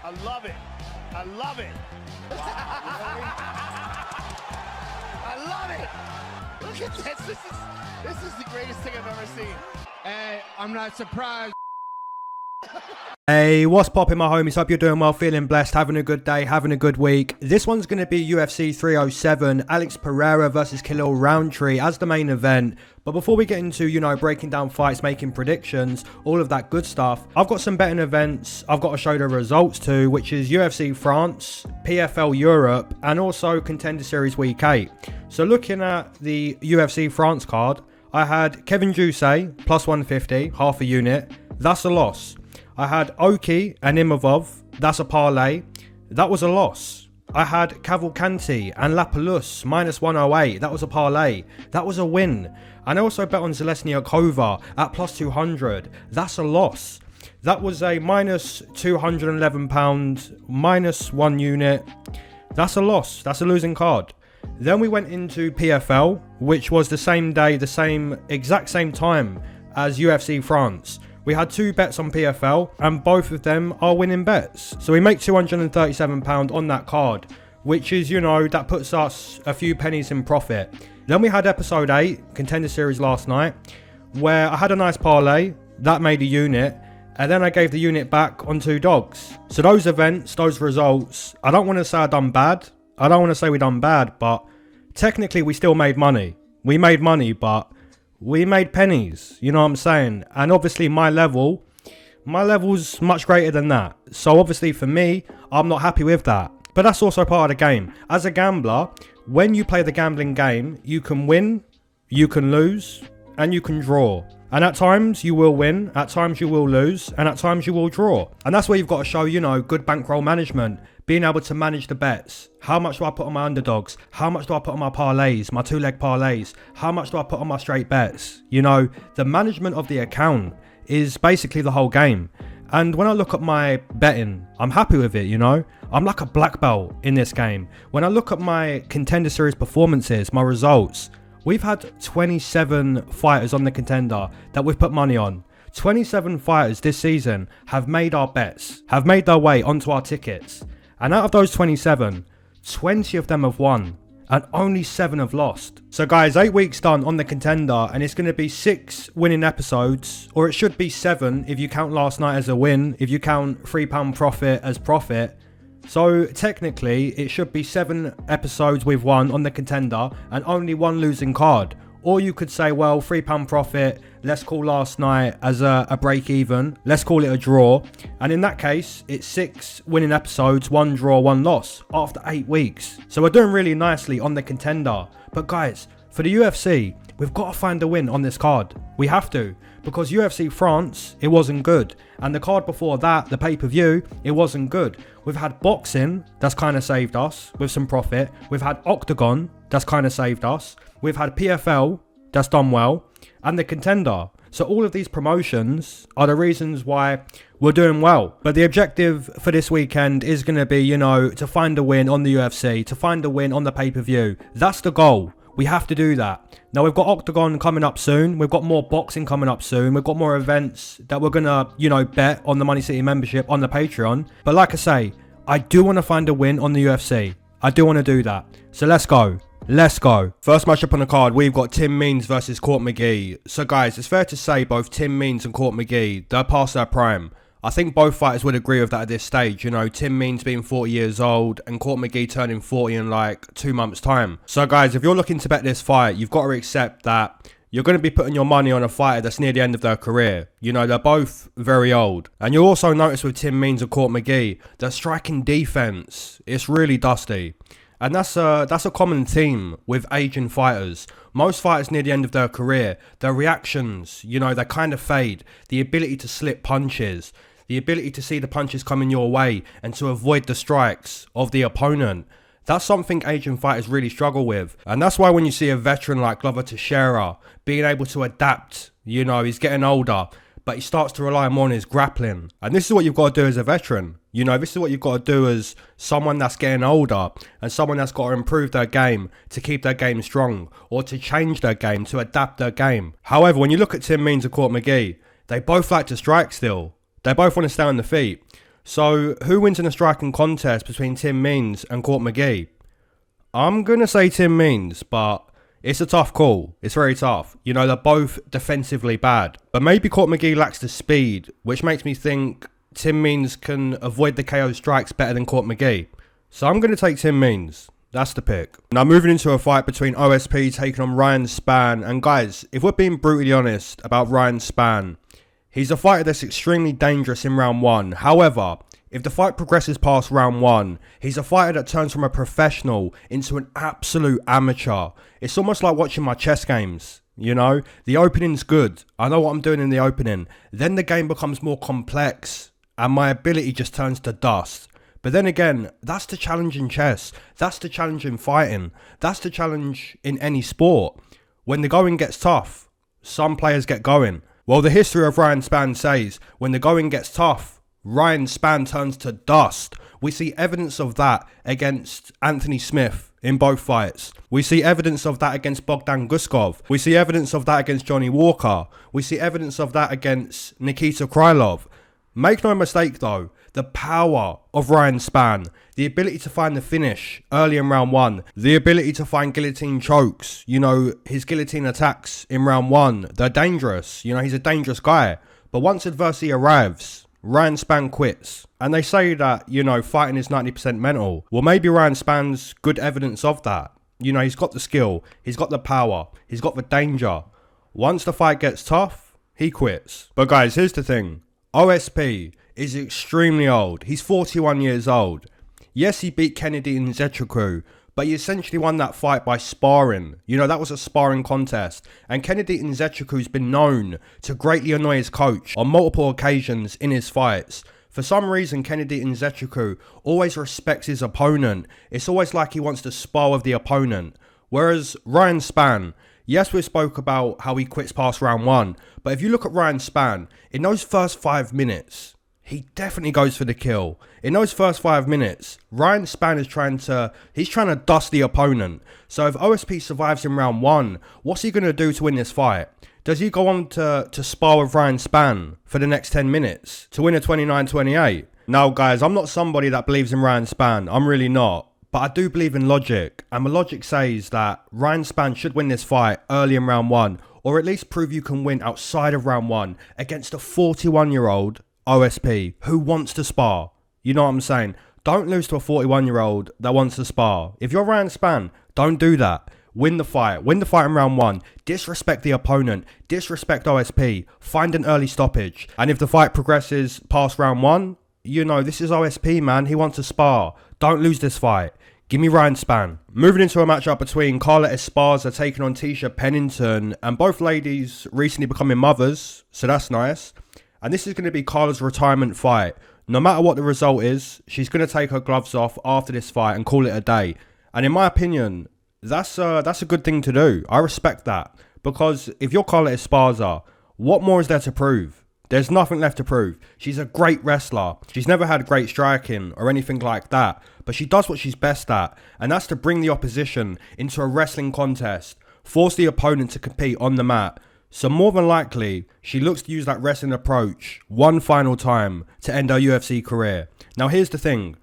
I love it. I love it. I love it. Look at this. This is the greatest thing I've ever seen. Hey, I'm not surprised. Hey, what's poppin', my homies? Hope you're doing well, feeling blessed, having a good day, having a good week. This one's going to be UFC 307, Alex Pereira versus Khalil Rountree as the main event. But before we get into, breaking down fights, making predictions, all of that good stuff, I've got some betting events I've got to show the results to, which is UFC France, PFL Europe, and also Contender Series Week 8. So looking at the UFC France card, I had Kevin Jusay, plus 150, half a unit. That's a loss. I had Oki and Imavov, that's a parlay, that was a loss. I had Cavalcanti and Lapalus, minus 108, that was a parlay, that was a win. And I also bet on Zelesniakova at plus 200, that's a loss. That was a minus £211, minus 1 unit, that's a loss, that's a losing card. Then we went into PFL, which was the same day, exact same time as UFC France. We had 2 bets on PFL and both of them are winning bets. So we make £237 on that card, which is, that puts us a few pennies in profit. Then we had episode 8, Contender Series last night, where I had a nice parlay, that made a unit, and then I gave the unit back on 2 dogs. So those events, those results, I don't want to say I done bad. I don't want to say we done bad, but technically we still made money. We made money, but we made pennies, you know what I'm saying? And obviously my level's much greater than that. So obviously for me, I'm not happy with that. But that's also part of the game. As a gambler, when you play the gambling game, you can win, you can lose, and you can draw. And at times you will win, at times you will lose, and at times you will draw. And that's where you've got to show, good bankroll management. Being able to manage the bets. How much do I put on my underdogs? How much do I put on my parlays, my 2-leg parlays? How much do I put on my straight bets? The management of the account is basically the whole game. And when I look at my betting, I'm happy with it, I'm like a black belt in this game. When I look at my Contender Series performances, my results, we've had 27 fighters on the Contender that we've put money on. 27 fighters this season have made our bets, have made their way onto our tickets. And out of those 27, 20 of them have won and only 7 have lost. So guys, 8 weeks done on the Contender and it's going to be 6 winning episodes, or it should be 7 if you count last night as a win, if you count £3 profit as profit. So technically it should be 7 episodes we've won on the Contender and only 1 losing card. Or you could say, well, £3 profit, let's call last night as a break even. Let's call it a draw. And in that case, it's 6 winning episodes, 1 draw, 1 loss after 8 weeks. So we're doing really nicely on the Contender. But guys, for the UFC, we've got to find a win on this card. We have to. Because UFC France, it wasn't good. And the card before that, the pay-per-view, it wasn't good. We've had boxing, that's kind of saved us with some profit. We've had Octagon, that's kind of saved us. We've had PFL, that's done well. And the Contender. So all of these promotions are the reasons why we're doing well. But the objective for this weekend is going to be, to find a win on the UFC, to find a win on the pay-per-view. That's the goal. We have to do that. Now we've got Octagon coming up soon. We've got more boxing coming up soon. We've got more events that we're going to, bet on the Money City membership on the Patreon. But like I say, I do want to find a win on the UFC. I do want to do that. So let's go. Let's go. First matchup on the card, we've got Tim Means versus Court McGee. So guys, it's fair to say both Tim Means and Court McGee, they're past their prime. I think both fighters would agree with that at this stage. Tim Means being 40 years old and Court McGee turning 40 in like 2 months time. So guys, if you're looking to bet this fight, you've got to accept that you're going to be putting your money on a fighter that's near the end of their career. They're both very old. And you'll also notice with Tim Means and Court McGee, their striking defense, it's really dusty. And that's a common theme with aging fighters. Most fighters near the end of their career, their reactions, they kind of fade. The ability to slip punches, the ability to see the punches coming your way and to avoid the strikes of the opponent. That's something aging fighters really struggle with. And that's why when you see a veteran like Glover Teixeira being able to adapt, he's getting older, but he starts to rely more on his grappling. And this is what you've got to do as a veteran. This is what you've got to do as someone that's getting older and someone that's got to improve their game to keep their game strong or to change their game, to adapt their game. However, when you look at Tim Means and Court McGee, they both like to strike still. They both want to stay on the feet. So, who wins in a striking contest between Tim Means and Court McGee? I'm going to say Tim Means, but it's a tough call. It's very tough. You know, they're both defensively bad. But maybe Court McGee lacks the speed, which makes me think Tim Means can avoid the KO strikes better than Court McGee. So I'm going to take Tim Means. That's the pick. Now moving into a fight between OSP taking on Ryan Spann. And guys, if we're being brutally honest about Ryan Spann, he's a fighter that's extremely dangerous in round one. However, if the fight progresses past round one, he's a fighter that turns from a professional into an absolute amateur. It's almost like watching my chess games. You know, the opening's good. I know what I'm doing in the opening. Then the game becomes more complex and my ability just turns to dust. But then again, that's the challenge in chess. That's the challenge in fighting. That's the challenge in any sport. When the going gets tough, some players get going. Well, the history of Ryan Spann says when the going gets tough, Ryan Spann turns to dust. We see evidence of that against Anthony Smith in both fights. We see evidence of that against Bogdan Guskov. We see evidence of that against Johnny Walker. We see evidence of that against Nikita Krylov. Make no mistake though, the power of Ryan Spann, the ability to find the finish early in round one, the ability to find guillotine chokes, you know, his guillotine attacks in round one, they're dangerous. You know, he's a dangerous guy. But once adversity arrives, Ryan Spann quits. And they say that, you know, fighting is 90% mental. Well, maybe Ryan Spann's good evidence of that. You know, he's got the skill, he's got the power, he's got the danger. Once the fight gets tough, he quits. But guys, here's the thing. OSP is extremely old. He's 41 years old. Yes, he beat Kennedy in Nzechukwu, but he essentially won that fight by sparring. You know, that was a sparring contest. And Kennedy Nzechukwu has been known to greatly annoy his coach on multiple occasions in his fights. For some reason, Kennedy Nzechukwu always respects his opponent. It's always like he wants to spar with the opponent. Whereas Ryan Spann, yes, we spoke about how he quits past round one, but if you look at Ryan Spann, in those first 5 minutes, he definitely goes for the kill. In those first 5 minutes, Ryan Spann is trying to dust the opponent. So if OSP survives in round one, what's he going to do to win this fight? Does he go on to spar with Ryan Spann for the next 10 minutes to win a 29-28? Now guys, I'm not somebody that believes in Ryan Spann. I'm really not. But I do believe in logic. And my logic says that Ryan Spann should win this fight early in round one. Or at least prove you can win outside of round one against a 41-year-old OSP who wants to spar. You know what I'm saying? Don't lose to a 41-year-old that wants to spar. If you're Ryan Spann, don't do that. Win the fight. Win the fight in round one. Disrespect the opponent. Disrespect OSP. Find an early stoppage. And if the fight progresses past round one, you know, this is OSP, man. He wants to spar. Don't lose this fight. Give me Ryan Spann. Moving into a matchup between Carla Esparza taking on Tecia Pennington. And both ladies recently becoming mothers. So that's nice. And this is going to be Carla's retirement fight. No matter what the result is, she's going to take her gloves off after this fight and call it a day. And in my opinion, that's a good thing to do. I respect that. Because if you're Carla Esparza, what more is there to prove? There's nothing left to prove. She's a great wrestler. She's never had great striking or anything like that. But she does what she's best at. And that's to bring the opposition into a wrestling contest. Force the opponent to compete on the mat. So more than likely, she looks to use that wrestling approach one final time to end her UFC career. Now here's the thing.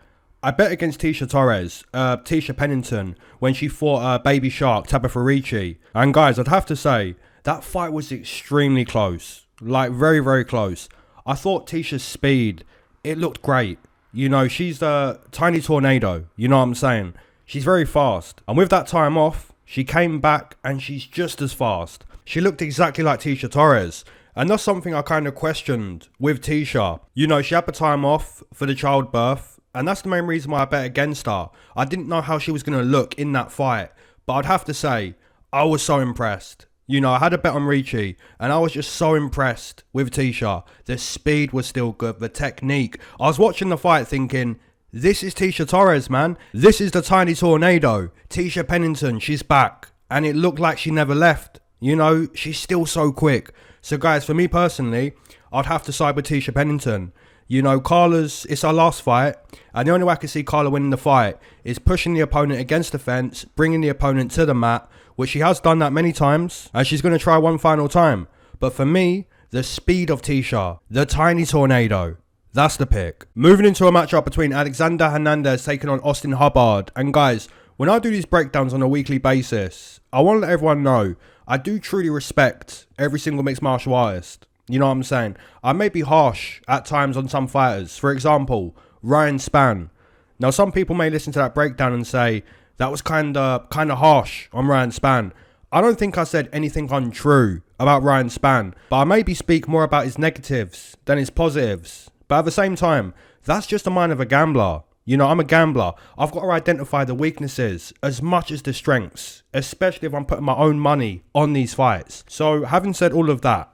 I bet against Tecia Pennington, when she fought Baby Shark, Tabitha Ricci. And guys, I'd have to say, that fight was extremely close. Like, very, very close. I thought Ticia's speed, it looked great. You know, she's the tiny tornado. You know what I'm saying? She's very fast. And with that time off, she came back and she's just as fast. She looked exactly like Tecia Torres. And that's something I kind of questioned with Tecia. You know, she had the time off for the childbirth. And that's the main reason why I bet against her. I didn't know how she was going to look in that fight. But I'd have to say, I was so impressed. You know, I had a bet on Ricci, and I was just so impressed with Tecia. The speed was still good, the technique. I was watching the fight thinking, this is Tecia Torres, man. This is the tiny tornado. Tecia Pennington, she's back. And it looked like she never left. You know, she's still so quick. So guys, for me personally, I'd have to side with Tecia Pennington. You know, it's our last fight, and the only way I can see Carla winning the fight is pushing the opponent against the fence, bringing the opponent to the mat, which she has done that many times, and she's going to try one final time. But for me, the speed of Tecia, the tiny tornado, That's the pick. Moving into a matchup between Alexander Hernandez taking on Austin Hubbard. And guys, when I do these breakdowns on a weekly basis, I want to let everyone know I do truly respect every single mixed martial artist. You know what I'm saying? I may be harsh at times on some fighters. For example, Ryan Spann. Now, some people may listen to that breakdown and say, that was kind of harsh on Ryan Spann. I don't think I said anything untrue about Ryan Spann, but I maybe speak more about his negatives than his positives. But at the same time, that's just the mind of a gambler. You know, I'm a gambler. I've got to identify the weaknesses as much as the strengths, especially if I'm putting my own money on these fights. So, having said all of that,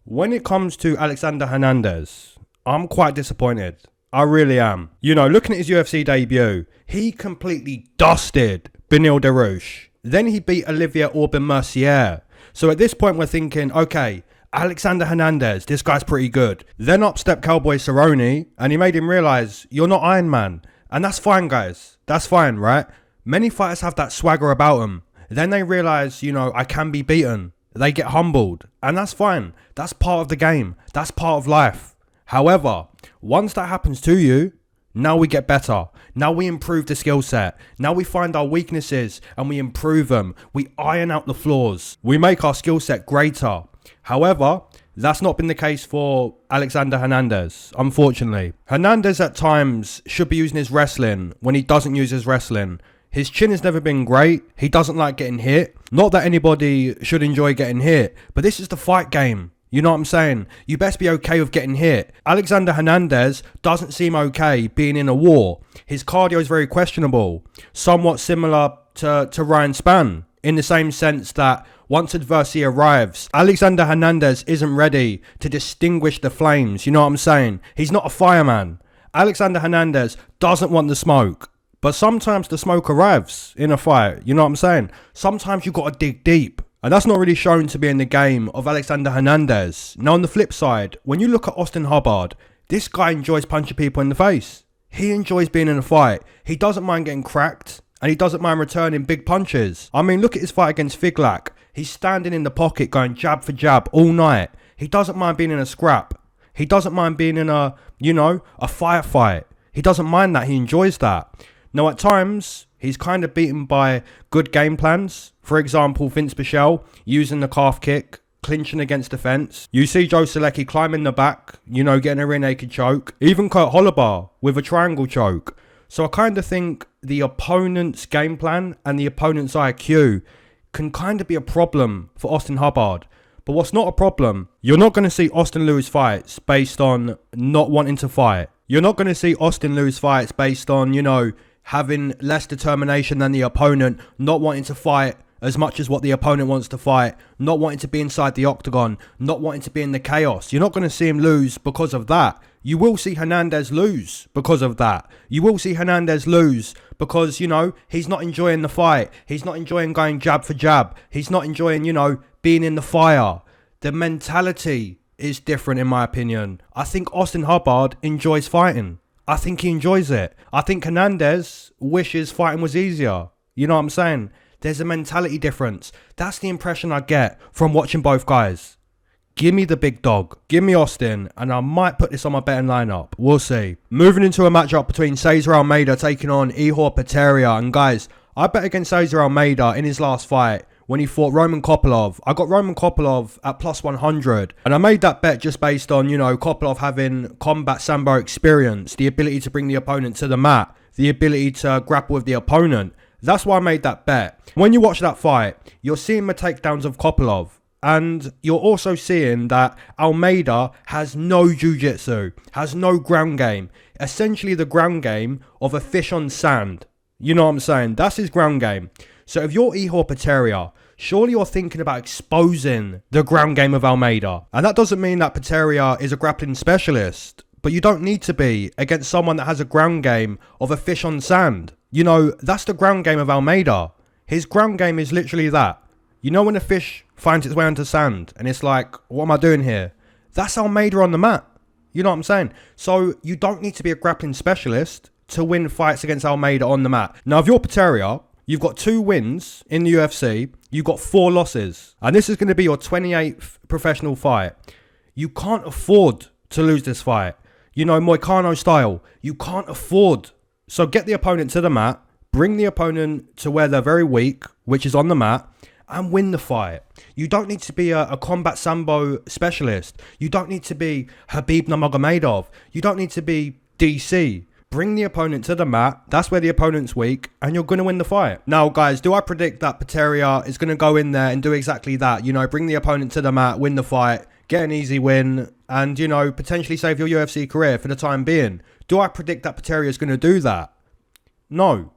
when it comes to Alexander Hernandez, I'm quite disappointed. I really am. You know, looking at his UFC debut, he completely dusted Beneil Dariush. Then he beat Olivier Aubin-Mercier. So at this point, we're thinking, okay, Alexander Hernandez, this guy's pretty good. Then up stepped Cowboy Cerrone, and he made him realise, you're not Iron Man. And that's fine, guys. That's fine, right? Many fighters have that swagger about them. Then they realise, you know, I can be beaten. They get humbled. And that's fine. That's part of the game. That's part of life. However, once that happens to you, now we get better. Now we improve the skill set. Now we find our weaknesses and we improve them. We iron out the flaws. We make our skill set greater. However, that's not been the case for Alexander Hernandez, unfortunately. Hernandez at times should be using his wrestling when he doesn't use his wrestling. His chin has never been great. He doesn't like getting hit. Not that anybody should enjoy getting hit, but this is the fight game. You know what I'm saying? You best be okay with getting hit. Alexander Hernandez doesn't seem okay being in a war. His cardio is very questionable. Somewhat similar to Ryan Spann, in the same sense that once adversity arrives, Alexander Hernandez isn't ready to distinguish the flames. You know what I'm saying? He's not a fireman. Alexander Hernandez doesn't want the smoke. But sometimes the smoke arrives in a fight. You know what I'm saying? Sometimes you got to dig deep. And that's not really shown to be in the game of Alexander Hernandez. Now, on the flip side, when you look at Austin Hubbard, this guy enjoys punching people in the face. He enjoys being in a fight. He doesn't mind getting cracked. And he doesn't mind returning big punches. I mean, look at his fight against Figlak. He's standing in the pocket going jab for jab all night. He doesn't mind being in a scrap. He doesn't mind being in a, you know, a firefight. He doesn't mind that. He enjoys that. Now, at times, he's kind of beaten by good game plans. For example, Vince Pichel using the calf kick, clinching against the fence. You see Joe Solecki climbing the back, you know, getting a rear naked choke. Even Kurt Holloway with a triangle choke. So I kind of think the opponent's game plan and the opponent's IQ can kind of be a problem for Austin Hubbard. But what's not a problem, you're not going to see Austin lose fights based on not wanting to fight. You're not going to see Austin lose fights based on, you know, having less determination than the opponent, not wanting to fight as much as what the opponent wants to fight, not wanting to be inside the octagon, not wanting to be in the chaos. You're not going to see him lose because of that. You will see Hernandez lose because of that. You will see Hernandez lose because, you know, he's not enjoying the fight. He's not enjoying going jab for jab. He's not enjoying, you know, being in the fire. The mentality is different in my opinion. I think Austin Hubbard enjoys fighting. I think he enjoys it. I think Hernandez wishes fighting was easier. You know what I'm saying? There's a mentality difference. That's the impression I get from watching both guys. Give me the big dog. Give me Austin, and I might put this on my betting lineup. We'll see. Moving into a matchup between Cesar Almeida taking on Ihor Potieria. And guys, I bet against Cesar Almeida in his last fight when he fought Roman Kopylov. I got Roman Kopylov at plus 100. And I made that bet just based on, you know, Kopylov having combat sambo experience, the ability to bring the opponent to the mat, the ability to grapple with the opponent. That's why I made that bet. When you watch that fight, you're seeing the takedowns of Kopylov. And you're also seeing that Almeida has no jiu-jitsu, has no ground game. Essentially the ground game of a fish on sand. You know what I'm saying? That's his ground game. So if you're Ihor Potieria, surely you're thinking about exposing the ground game of Almeida. And that doesn't mean that Potieria is a grappling specialist. But you don't need to be against someone that has a ground game of a fish on sand. You know, that's the ground game of Almeida. His ground game is literally that. You know when a fish finds its way onto sand and it's like, what am I doing here? That's Almeida on the mat. You know what I'm saying? So you don't need to be a grappling specialist to win fights against Almeida on the mat. Now, if you're Potieria, you've got 2 wins in the UFC. You've got 4 losses. And this is going to be your 28th professional fight. You can't afford to lose this fight. you know, Moicano style. You can't afford. So get the opponent to the mat, bring the opponent to where they're very weak, which is on the mat, and win the fight. You don't need to be a combat sambo specialist. You don't need to be Khabib Nurmagomedov. You don't need to be DC. Bring the opponent to the mat. That's where the opponent's weak, and you're going to win the fight. Now, guys, do I predict that Potieria is going to go in there and do exactly that? You know, bring the opponent to the mat, win the fight, get an easy win, and, you know, potentially save your UFC career for the time being. Do I predict that Potieria is going to do that? No.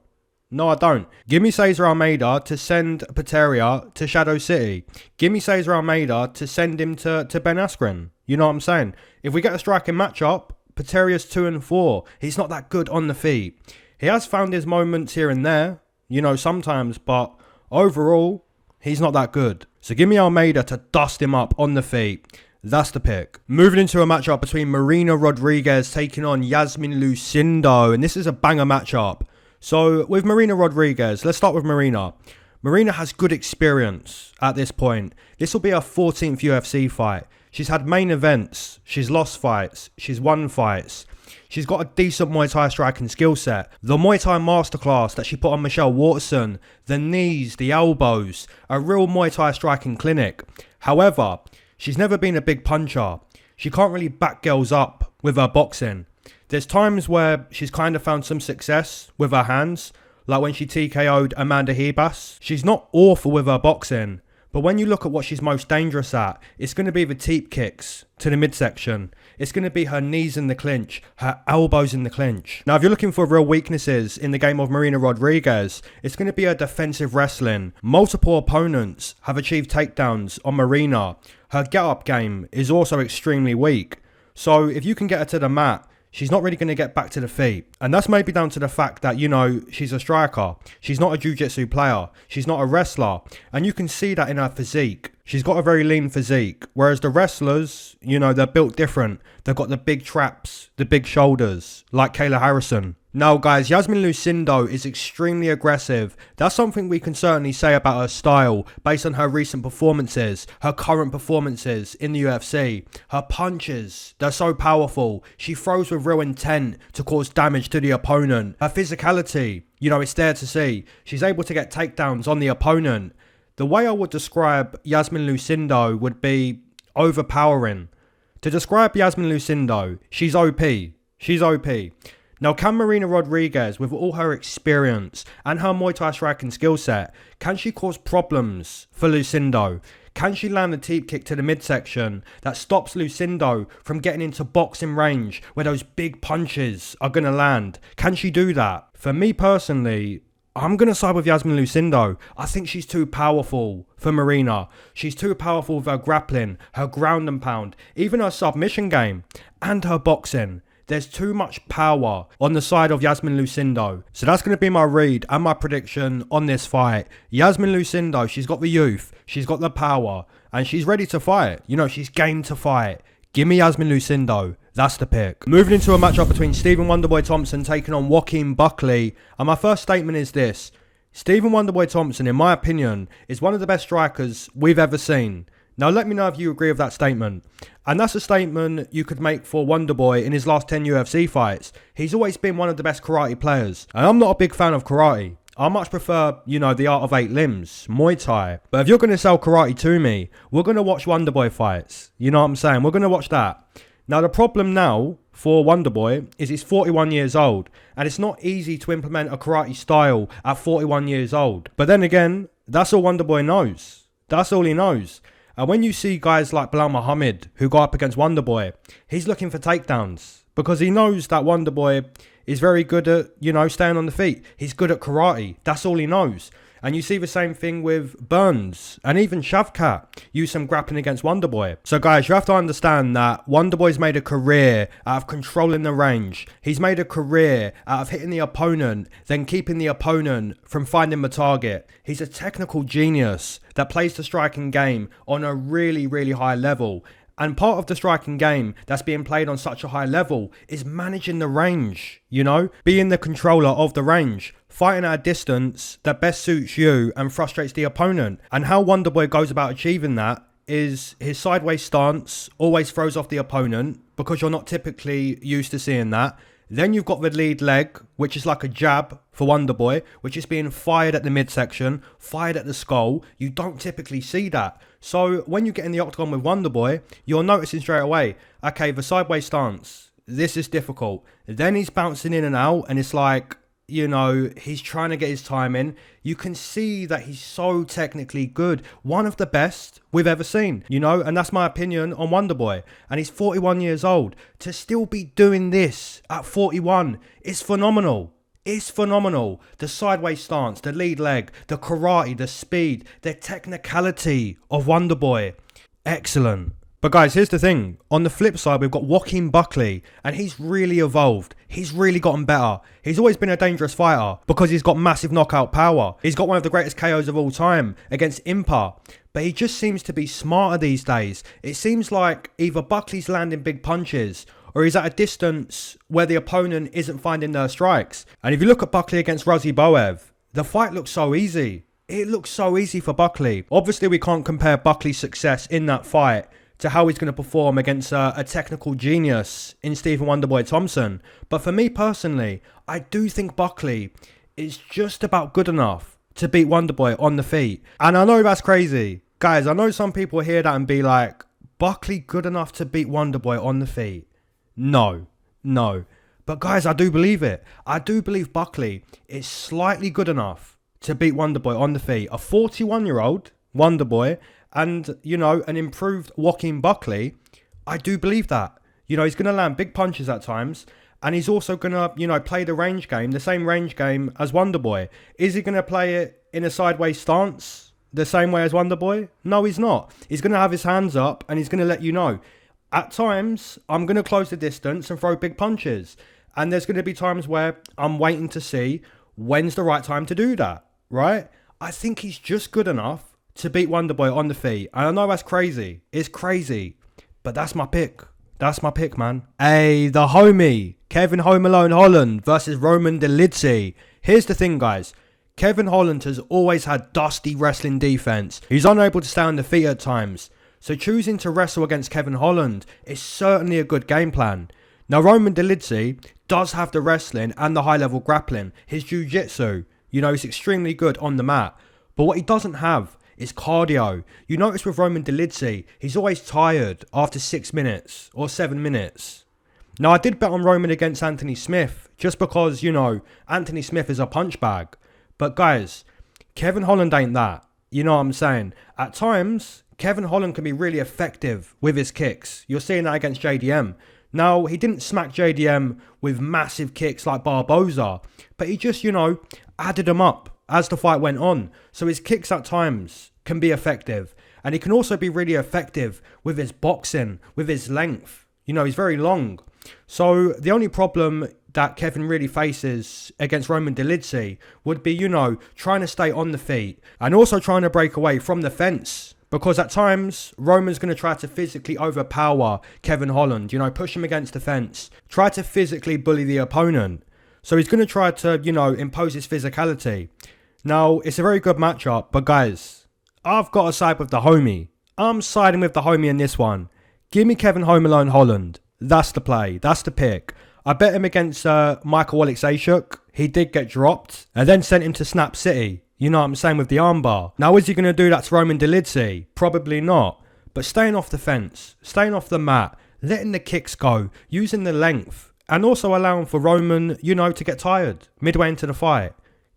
No, I don't. Give me Cesar Almeida to send Potieria to Shadow City. Give me Cesar Almeida to send him to Ben Askren. You know what I'm saying? If we get a striking matchup, Poteria's 2-4. He's not that good on the feet. He has found his moments here and there, you know, sometimes, but overall, he's not that good. So give me Almeida to dust him up on the feet. That's the pick. Moving into a matchup between Marina Rodriguez taking on Iasmin Lucindo, and this is a banger matchup. So with Marina Rodriguez, let's start with Marina. Marina has good experience at this point. This will be her 14th UFC fight. She's had main events, she's lost fights, she's won fights. She's got a decent Muay Thai striking skill set. The Muay Thai masterclass that she put on Michelle Waterson, the knees, the elbows, a real Muay Thai striking clinic. However, she's never been a big puncher. She can't really back girls up with her boxing. There's times where she's kind of found some success with her hands, like when she TKO'd Amanda Hebas. She's not awful with her boxing. But when you look at what she's most dangerous at, it's going to be the teep kicks to the midsection. It's going to be her knees in the clinch, her elbows in the clinch. Now, if you're looking for real weaknesses in the game of Marina Rodriguez, it's going to be her defensive wrestling. Multiple opponents have achieved takedowns on Marina. Her get-up game is also extremely weak. So if you can get her to the mat, she's not really going to get back to the feet. And that's maybe down to the fact that, you know, she's a striker. She's not a jiu-jitsu player. She's not a wrestler. And you can see that in her physique. She's got a very lean physique. Whereas the wrestlers, you know, they're built different. They've got the big traps, the big shoulders, like Kayla Harrison. Now, guys, Iasmin Lucindo is extremely aggressive. That's something we can certainly say about her style based on her recent performances, her current performances in the UFC. Her punches, they're so powerful. She throws with real intent to cause damage to the opponent. Her physicality, you know, it's there to see. She's able to get takedowns on the opponent. The way I would describe Iasmin Lucindo would be overpowering. To describe Iasmin Lucindo, she's OP. She's OP. Now, can Marina Rodriguez, with all her experience and her Muay Thai striking skill set, can she cause problems for Lucindo? Can she land a teep kick to the midsection that stops Lucindo from getting into boxing range where those big punches are going to land? Can she do that? For me personally, I'm going to side with Iasmin Lucindo. I think she's too powerful for Marina. She's too powerful with her grappling, her ground and pound, even her submission game, and her boxing. There's too much power on the side of Iasmin Lucindo. So that's going to be my read and my prediction on this fight. Iasmin Lucindo, she's got the youth, she's got the power, and she's ready to fight. You know, she's game to fight. Give me Iasmin Lucindo. That's the pick. Moving into a matchup between Stephen Wonderboy Thompson taking on Joaquin Buckley. And my first statement is this. Stephen Wonderboy Thompson, in my opinion, is one of the best strikers we've ever seen. Now, let me know if you agree with that statement. And that's a statement you could make for Wonderboy in his last 10 UFC fights. He's always been one of the best karate players. And I'm not a big fan of karate. I much prefer, you know, the art of 8 limbs, Muay Thai. But if you're going to sell karate to me, we're going to watch Wonderboy fights. You know what I'm saying? We're going to watch that. Now, the problem now for Wonderboy is he's 41 years old. And it's not easy to implement a karate style at 41 years old. But then again, that's all Wonderboy knows. That's all he knows. And when you see guys like Bilal Muhammad who go up against Wonderboy, he's looking for takedowns because he knows that Wonderboy is very good at, you know, staying on the feet. He's good at karate. That's all he knows. And you see the same thing with Burns and even Shavkat use some grappling against Wonderboy. So guys, you have to understand that Wonderboy's made a career out of controlling the range. He's made a career out of hitting the opponent, then keeping the opponent from finding the target. He's a technical genius that plays the striking game on a really, really high level. And part of the striking game that's being played on such a high level is managing the range, you know, being the controller of the range, fighting at a distance that best suits you and frustrates the opponent. And how Wonderboy goes about achieving that is his sideways stance always throws off the opponent because you're not typically used to seeing that. Then you've got the lead leg, which is like a jab for Wonderboy, which is being fired at the midsection, fired at the skull. You don't typically see that. So when you get in the octagon with Wonderboy, you're noticing straight away, okay, the sideways stance, this is difficult. Then he's bouncing in and out, and it's like, you know, he's trying to get his time in. You can see that he's so technically good. One of the best we've ever seen, you know, and that's my opinion on Wonderboy. And he's 41 years old. To still be doing this at 41 is phenomenal. It's phenomenal. The sideways stance, the lead leg, the karate, the speed, the technicality of Wonderboy. Excellent. But guys, here's the thing. On the flip side, we've got Joaquin Buckley, and he's really evolved. He's really gotten better. He's always been a dangerous fighter because he's got massive knockout power. He's got one of the greatest KOs of all time against Ihor. But he just seems to be smarter these days. It seems like either Buckley's landing big punches or he's at a distance where the opponent isn't finding their strikes. And if you look at Buckley against Raziboev, the fight looks so easy. It looks so easy for Buckley. Obviously, we can't compare Buckley's success in that fight to how he's going to perform against a technical genius in Stephen Wonderboy Thompson. But for me personally, I do think Buckley is just about good enough to beat Wonderboy on the feet. And I know that's crazy. Guys, I know some people hear that and be like, Buckley good enough to beat Wonderboy on the feet? No. But guys, I do believe it. I do believe Buckley is slightly good enough to beat Wonderboy on the feet. A 41-year-old Wonderboy and, you know, an improved Joaquin Buckley, I do believe that. You know, he's going to land big punches at times. And he's also going to, you know, play the range game, the same range game as Wonderboy. Is he going to play it in a sideways stance the same way as Wonderboy? No, he's not. He's going to have his hands up and he's going to let you know. At times, I'm going to close the distance and throw big punches. And there's going to be times where I'm waiting to see when's the right time to do that, right? I think he's just good enough to beat Wonderboy on the feet. And I know that's crazy. It's crazy. But that's my pick. That's my pick, man. Hey, the homie. Kevin Home Alone Holland versus Roman Dolidze. Here's the thing, guys. Kevin Holland has always had dusty wrestling defense. He's unable to stay on the feet at times. So choosing to wrestle against Kevin Holland is certainly a good game plan. Now, Roman Dolidze does have the wrestling and the high-level grappling. His jiu-jitsu, you know, is extremely good on the mat. But what he doesn't have is cardio. You notice with Roman Dolidze, he's always tired after 6 minutes or 7 minutes. Now, I did bet on Roman against Anthony Smith just because, you know, Anthony Smith is a punch bag. But guys, Kevin Holland ain't that. You know what I'm saying? At times, Kevin Holland can be really effective with his kicks. You're seeing that against JDM. Now, he didn't smack JDM with massive kicks like Barboza, but he just, you know, added them up as the fight went on. So his kicks at times can be effective. And he can also be really effective with his boxing, with his length. You know, he's very long. So the only problem that Kevin really faces against Roman Dolidze would be, you know, trying to stay on the feet and also trying to break away from the fence. Because at times, Roman's going to try to physically overpower Kevin Holland, you know, push him against the fence, try to physically bully the opponent. So he's going to try to, you know, impose his physicality. Now, it's a very good matchup, but guys, I've got to side with the homie. I'm siding with the homie in this one. Give me Kevin Home Alone Holland. That's the play. That's the pick. I bet him against Michael Oleksiejczuk. He did get dropped and then sent him to Snap City. You know what I'm saying, with the armbar. Now, is he going to do that to Roman Dolidze? Probably not. But staying off the fence, staying off the mat, letting the kicks go, using the length, and also allowing for Roman, you know, to get tired midway into the fight.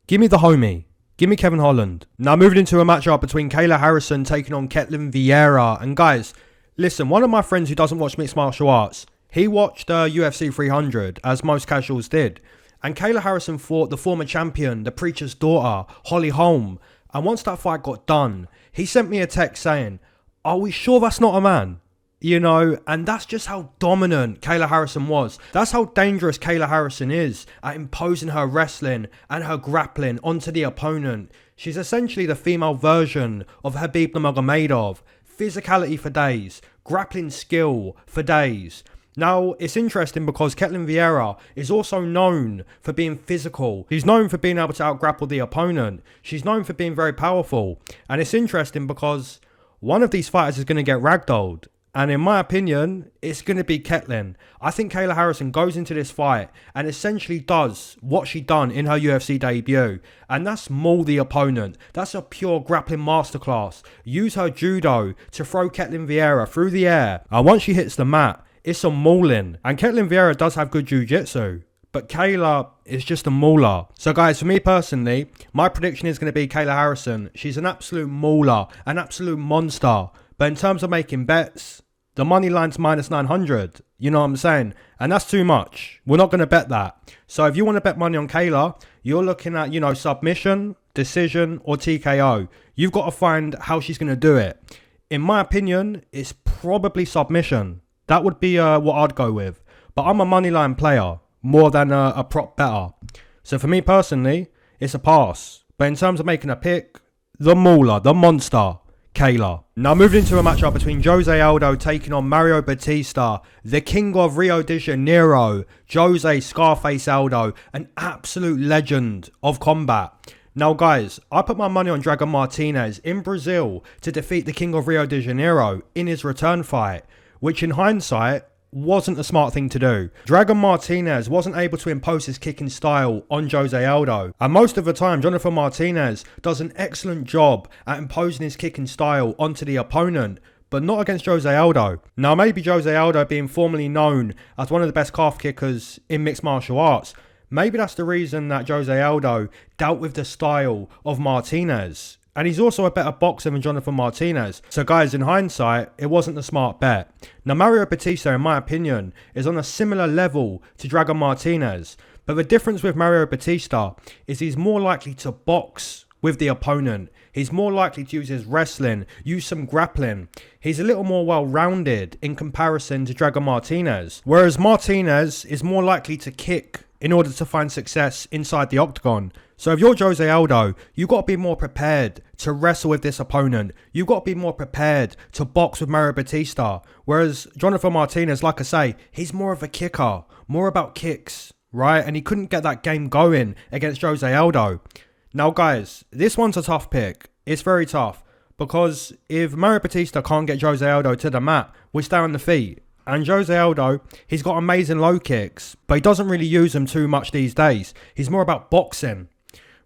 Give me the homie. Give me Kevin Holland. Now, moving into a matchup between Kayla Harrison taking on Ketlen Vieira. And guys, listen, one of my friends who doesn't watch mixed martial arts, he watched UFC 300, as most casuals did. And Kayla Harrison fought the former champion, the Preacher's daughter, Holly Holm. And once that fight got done, he sent me a text saying, are we sure that's not a man? You know, and that's just how dominant Kayla Harrison was. That's how dangerous Kayla Harrison is at imposing her wrestling and her grappling onto the opponent. She's essentially the female version of Khabib Nurmagomedov. Physicality for days, grappling skill for days. Now, it's interesting because Ketlen Vieira is also known for being physical. She's known for being able to out-grapple the opponent. She's known for being very powerful. And it's interesting because one of these fighters is going to get ragdolled. And in my opinion, it's going to be Ketlen. I think Kayla Harrison goes into this fight and essentially does what she done in her UFC debut. And that's maul the opponent. That's a pure grappling masterclass. Use her judo to throw Ketlen Vieira through the air. And once she hits the mat, it's a mauling. And Ketlen Vieira does have good jiu-jitsu. But Kayla is just a mauler. So guys, for me personally, my prediction is going to be Kayla Harrison. She's an absolute mauler, an absolute monster. But in terms of making bets, the money line's -900. You know what I'm saying? And that's too much. We're not going to bet that. So if you want to bet money on Kayla, you're looking at, submission, decision, or TKO. You've got to find how she's going to do it. In my opinion, it's probably submission. That would be what I'd go with. But I'm a money line player more than a prop better. So for me personally, it's a pass. But in terms of making a pick, the mauler, the monster, Kayla. Now moving into a matchup between Jose Aldo taking on Mario Bautista, the king of Rio de Janeiro, Jose Scarface Aldo, an absolute legend of combat. Now guys, I put my money on Dragon Martinez in Brazil to defeat the king of Rio de Janeiro in his return fight, which in hindsight wasn't a smart thing to do. Dragon Martinez wasn't able to impose his kicking style on Jose Aldo, and most of the time Jonathan Martinez does an excellent job at imposing his kicking style onto the opponent, but not against Jose Aldo. Now maybe Jose Aldo being formerly known as one of the best calf kickers in mixed martial arts, maybe that's the reason that Jose Aldo dealt with the style of Martinez. And he's also a better boxer than Jonathan Martinez. So guys, in hindsight, it wasn't a smart bet. Now Mario Bautista, in my opinion, is on a similar level to Dragon Martinez. But the difference with Mario Bautista is he's more likely to box with the opponent. He's more likely to use his wrestling, use some grappling. He's a little more well-rounded in comparison to Dragon Martinez. Whereas Martinez is more likely to kick in order to find success inside the octagon. So if you're Jose Aldo, you've got to be more prepared to wrestle with this opponent. You've got to be more prepared to box with Mario Bautista. Whereas Jonathan Martinez, like I say, he's more of a kicker, more about kicks, right? And he couldn't get that game going against Jose Aldo. Now guys, this one's a tough pick. It's very tough. Because if Mario Bautista can't get Jose Aldo to the mat, we stay on the feet. And Jose Aldo, he's got amazing low kicks, but he doesn't really use them too much these days. He's more about boxing,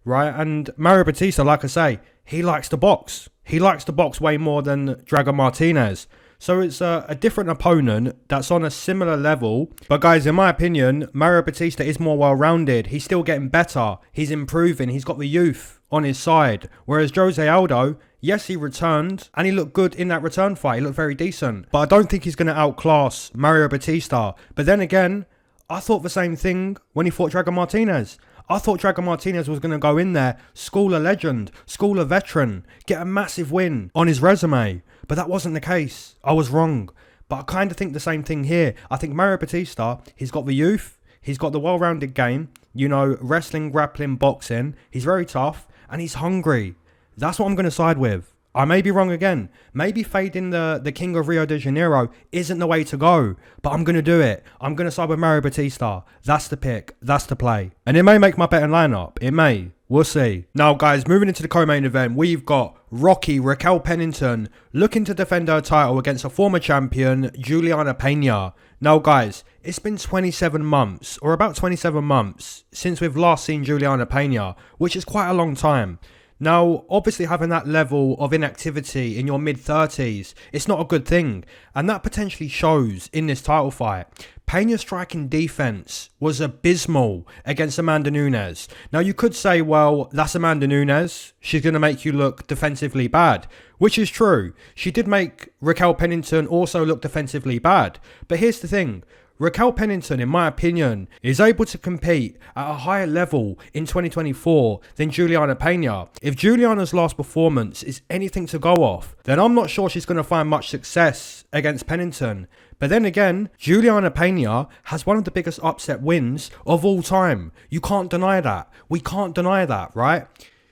right? And Mario Bautista, like I say, he likes to box. He likes to box way more than Dragon Martinez. So it's a different opponent that's on a similar level. But guys, in my opinion, Mario Bautista is more well-rounded. He's still getting better. He's improving. He's got the youth on his side. Whereas Jose Aldo, yes, he returned and he looked good in that return fight. He looked very decent. But I don't think he's going to outclass Mario Bautista. But then again, I thought the same thing when he fought Dragon Martinez. I thought Dragon Martinez was going to go in there, school a legend, school a veteran, get a massive win on his resume. But that wasn't the case. I was wrong. But I kind of think the same thing here. I think Mario Bautista, he's got the youth, he's got the well-rounded game, wrestling, grappling, boxing. He's very tough and he's hungry. That's what I'm going to side with. I may be wrong again. Maybe fading the king of Rio de Janeiro isn't the way to go. But I'm going to do it. I'm going to side with Mario Bautista. That's the pick. That's the play. And it may make my betting lineup. It may. We'll see. Now, guys, moving into the co-main event, we've got Raquel Pennington looking to defend her title against a former champion, Juliana Pena. Now, guys, it's been 27 months, or about 27 months, since we've last seen Juliana Pena, which is quite a long time. Now, obviously having that level of inactivity in your mid-30s, it's not a good thing. And that potentially shows in this title fight. Pena's striking defense was abysmal against Amanda Nunes. Now, you could say, well, that's Amanda Nunes. She's going to make you look defensively bad, which is true. She did make Raquel Pennington also look defensively bad. But here's the thing. Raquel Pennington, in my opinion, is able to compete at a higher level in 2024 than Juliana Pena. If Juliana's last performance is anything to go off, then I'm not sure she's going to find much success against Pennington. But then again, Juliana Pena has one of the biggest upset wins of all time. You can't deny that. We can't deny that, right?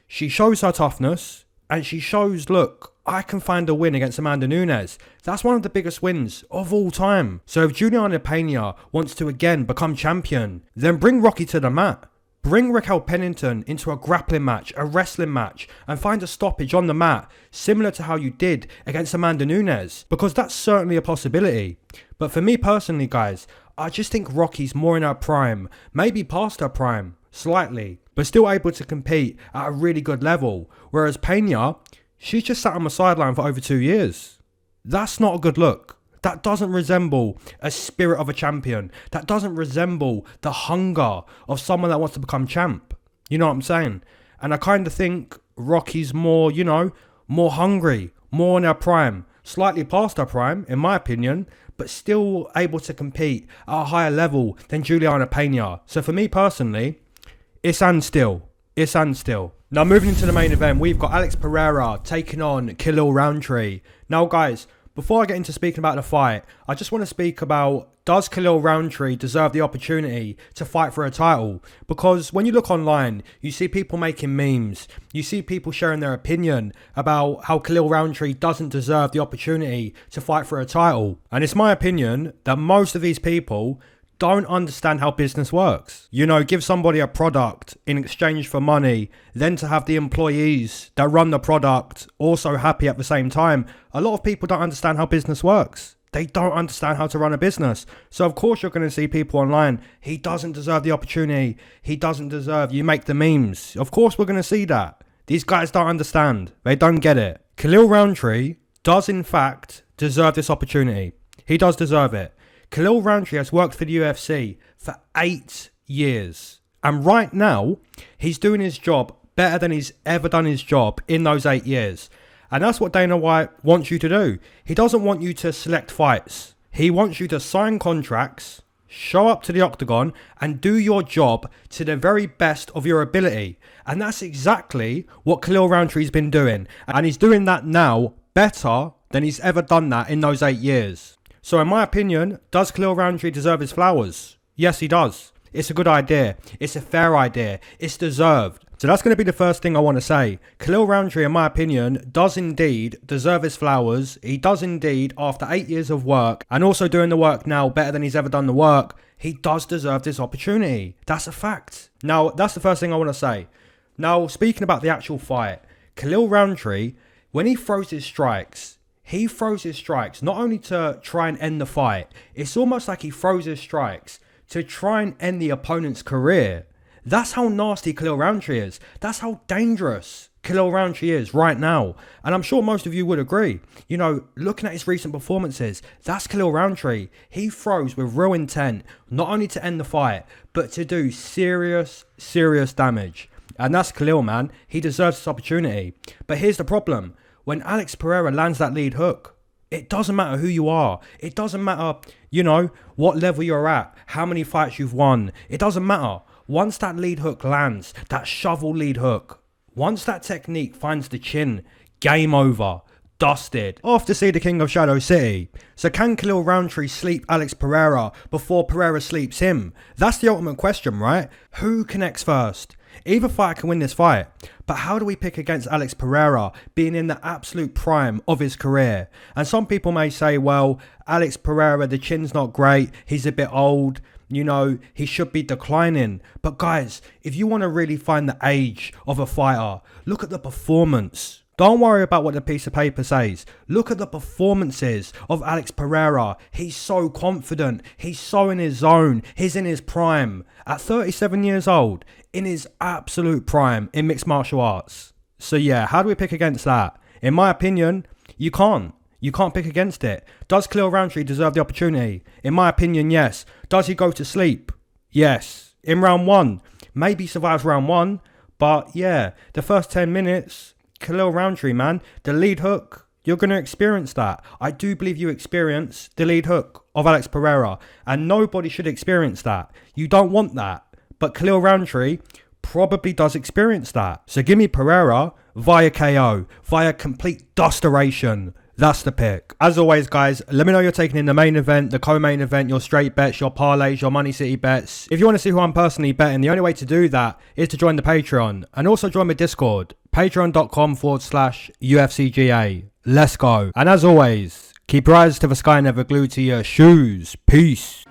She shows her toughness and she shows, look, I can find a win against Amanda Nunes. That's one of the biggest wins of all time. So if Juliana Pena wants to again become champion, then bring Rocky to the mat. Bring Raquel Pennington into a grappling match, a wrestling match, and find a stoppage on the mat, similar to how you did against Amanda Nunes, because that's certainly a possibility. But for me personally, guys, I just think Rocky's more in her prime, maybe past her prime, slightly, but still able to compete at a really good level, whereas Pena, she's just sat on the sideline for over 2 years. That's not a good look. That doesn't resemble a spirit of a champion. That doesn't resemble the hunger of someone that wants to become champ. You know what I'm saying? And I kind of think Rocky's more, you know, more hungry, more in her prime, slightly past her prime, in my opinion, but still able to compete at a higher level than Juliana Pena. So for me personally, it's and still. It's and still. Now moving into the main event, we've got Alex Pereira taking on Khalil Rountree. Now guys, before I get into speaking about the fight, I just want to speak about, does Khalil Rountree deserve the opportunity to fight for a title? Because when you look online, you see people making memes, you see people sharing their opinion about how Khalil Rountree doesn't deserve the opportunity to fight for a title. And it's my opinion that most of these people don't understand how business works. You know, give somebody a product in exchange for money, then to have the employees that run the product also happy at the same time. A lot of people don't understand how business works. They don't understand how to run a business. So of course you're going to see people online, he doesn't deserve the opportunity. He doesn't deserve, you make the memes. Of course we're going to see that. These guys don't understand. They don't get it. Khalil Rountree does in fact deserve this opportunity. He does deserve it. Khalil Rountree has worked for the UFC for 8 years. And right now, he's doing his job better than he's ever done his job in those 8 years. And that's what Dana White wants you to do. He doesn't want you to select fights. He wants you to sign contracts, show up to the octagon, and do your job to the very best of your ability. And that's exactly what Khalil Rountree's been doing. And he's doing that now better than he's ever done that in those 8 years. So in my opinion, does Khalil Rountree deserve his flowers? Yes, he does. It's a good idea. It's a fair idea. It's deserved. So that's going to be the first thing I want to say. Khalil Rountree, in my opinion, does indeed deserve his flowers. He does indeed, after 8 years of work, and also doing the work now better than he's ever done the work, he does deserve this opportunity. That's a fact. Now, that's the first thing I want to say. Now, speaking about the actual fight, Khalil Rountree, when he throws his strikes, he throws his strikes not only to try and end the fight, it's almost like he throws his strikes to try and end the opponent's career. That's how nasty Khalil Rountree is. That's how dangerous Khalil Rountree is right now. And I'm sure most of you would agree. You know, looking at his recent performances, that's Khalil Rountree. He throws with real intent, not only to end the fight, but to do serious, serious damage. And that's Khalil, man. He deserves this opportunity. But here's the problem. When Alex Pereira lands that lead hook, it doesn't matter who you are. It doesn't matter, you know, what level you're at, how many fights you've won. It doesn't matter. Once that lead hook lands, that shovel lead hook, once that technique finds the chin, game over, dusted. Off to see the King of Shadow City. So can Khalil Rountree sleep Alex Pereira before Pereira sleeps him? That's the ultimate question, right? Who connects first? Either fighter can win this fight, but how do we pick against Alex Pereira being in the absolute prime of his career? And some people may say, well, Alex Pereira, the chin's not great, he's a bit old, you know, he should be declining. But guys, if you want to really find the age of a fighter, look at the performance. Don't worry about what the piece of paper says. Look at the performances of Alex Pereira. He's so confident. He's so in his zone. He's in his prime. At 37 years old, in his absolute prime in mixed martial arts. So yeah, how do we pick against that? In my opinion, you can't. You can't pick against it. Does Khalil Rountree deserve the opportunity? In my opinion, yes. Does he go to sleep? Yes. In round 1, maybe survives round 1. But yeah, the first 10 minutes... Khalil Rountree, man, the lead hook, you're going to experience that. I do believe you experience the lead hook of Alex Pereira, and nobody should experience that. You don't want that. But Khalil Rountree probably does experience that. So give me Pereira via KO, via complete dusteration. That's the pick. As always, guys, let me know you're taking in the main event, the co-main event, your straight bets, your parlays, your Money City bets. If you want to see who I'm personally betting, the only way to do that is to join the Patreon and also join my Discord, patreon.com/UFCGA. Let's go. And as always, keep your eyes to the sky, never glued to your shoes. Peace.